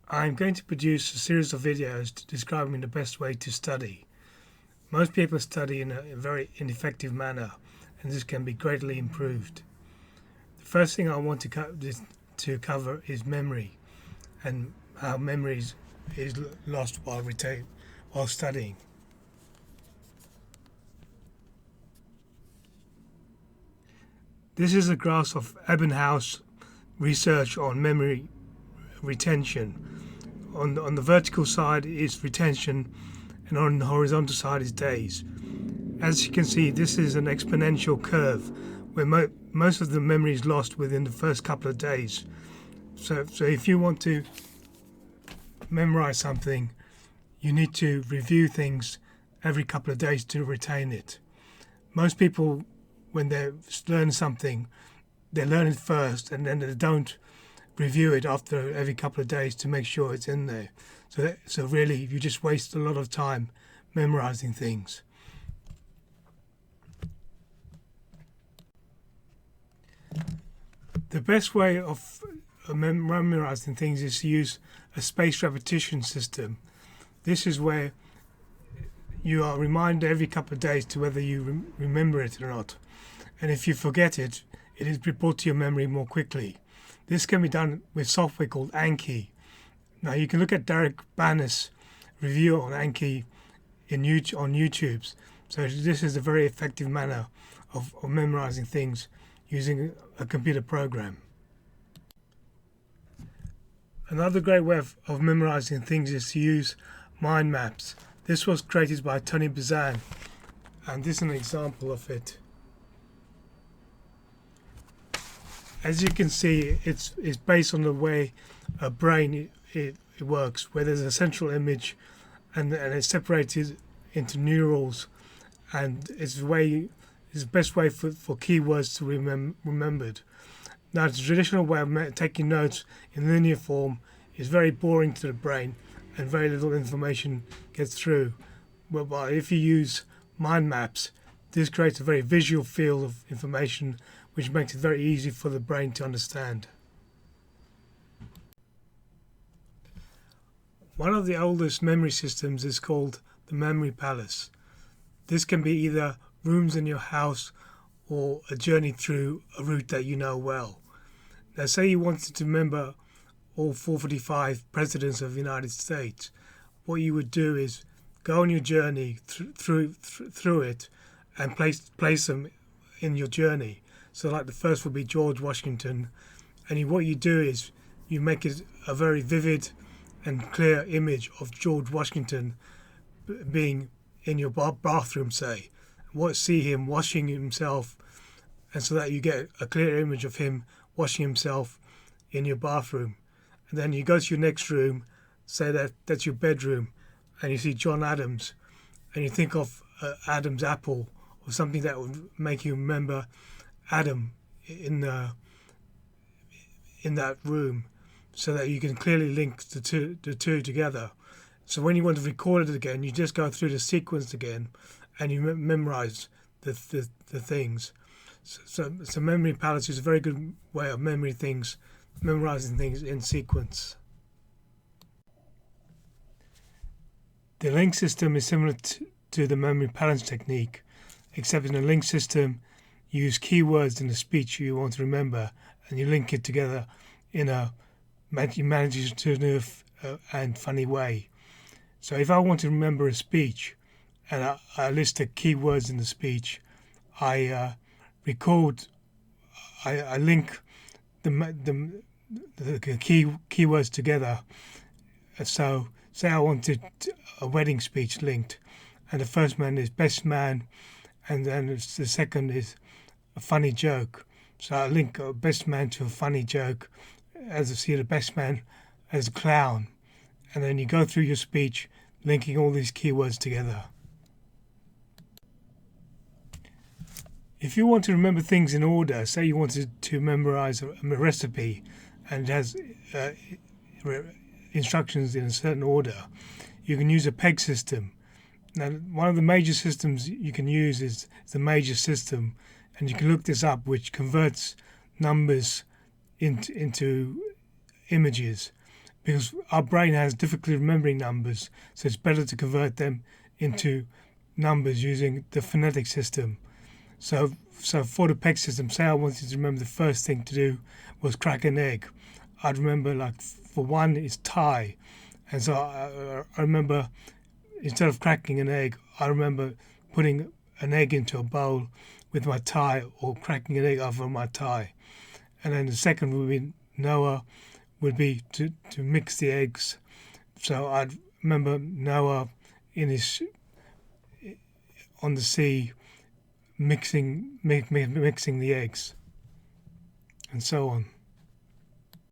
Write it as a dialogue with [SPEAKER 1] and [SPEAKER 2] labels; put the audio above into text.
[SPEAKER 1] I'm going to produce a series of videos describing the best way to study. Most people study in a very ineffective manner, and this can be greatly improved. The first thing I want to cover is memory, and how memory is lost while studying. This is a graph of Ebbinghaus research on memory retention. On the vertical side is retention, and on the horizontal side is days. As you can see, this is an exponential curve where most of the memory is lost within the first couple of days. So if you want to memorize something, you need to review things every couple of days to retain it. Most people, when they learn something, they learn it first and then they don't review it after every couple of days to make sure it's in there. So really, you just waste a lot of time memorizing things. The best way of memorizing things is to use a spaced repetition system. This is where you are reminded every couple of days to whether you remember it or not. And if you forget it, it is brought to your memory more quickly. This can be done with software called Anki. Now you can look at Derek Banner's review on Anki on YouTube. So this is a very effective manner of memorizing things using a computer program. Another great way of memorizing things is to use mind maps. This was created by Tony Buzan, and this is an example of it. As you can see, it's based on the way a brain it works, where there's a central image and it's separated into neurals, and it's the best way for keywords to be remembered. Now, the traditional way of taking notes in linear form is very boring to the brain, and very little information gets through. But if you use mind maps, this creates a very visual field of information, which makes it very easy for the brain to understand. One of the oldest memory systems is called the Memory Palace. This can be either rooms in your house or a journey through a route that you know well. Now, say you wanted to remember all 445 presidents of the United States. What you would do is go on your journey through it and place them in your journey. So like the first would be George Washington, and what you do is you make it a very vivid and clear image of George Washington being in your bathroom, say. See him washing himself, and so that you get a clear image of him washing himself in your bathroom. And then you go to your next room, say that's your bedroom, and you see John Adams, and you think of Adam's apple or something that would make you remember Adam in that room, so that you can clearly link the two together. So when you want to record it again, you just go through the sequence again, and you memorize the things. So Memory Palace is a very good way of memorizing things in sequence. The link system is similar to the Memory Palace technique, except in the link system, you use keywords in the speech you want to remember, and you link it together in a imaginative and funny way. So if I want to remember a speech, and I list the keywords in the speech, I link the keywords together. So say I wanted a wedding speech linked, and the first man is best man, and then the second is a funny joke. So I link a best man to a funny joke, as I see the best man as a clown, and then you go through your speech linking all these keywords together. If you want to remember things in order, say you wanted to memorize a recipe and it has instructions in a certain order, you can use a peg system. Now, one of the major systems you can use is the major system, and you can look this up, which converts numbers into images. because our brain has difficulty remembering numbers, so it's better to convert them into numbers using the phonetic system. So for the PEG system, say I wanted to remember the first thing to do was crack an egg. I'd remember, like, for one, it's tie. And so I remember, instead of cracking an egg, I remember putting an egg into a bowl with my tie, or cracking an egg over my tie. And then the second would be Noah, would be to mix the eggs. So I'd remember Noah on the sea, mixing the eggs, and so on.